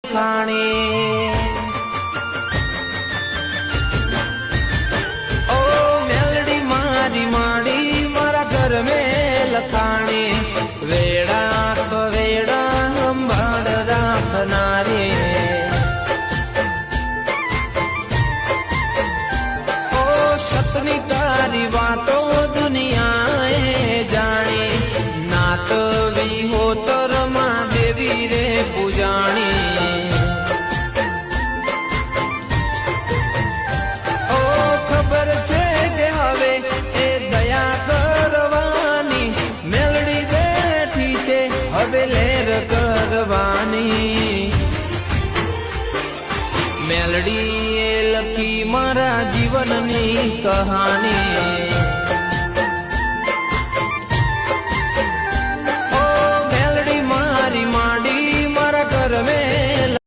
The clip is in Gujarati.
લખાણી ઓ મેલડી મારી માડી મારા ઘર મેં લખાણી વેડા તો વેડા સંભાળ રાખનારી ઓ સતની તારી વાતો દુનિયાએ જાણી નાત વિહોતર માં દેવી રે પૂજાણી ઓ ખબર છે કે હવે એ દયા કરવાની મેલડી બેઠી છે હવે લેર કરવાની મેલડી એ લખી મારા જીવનની કહાની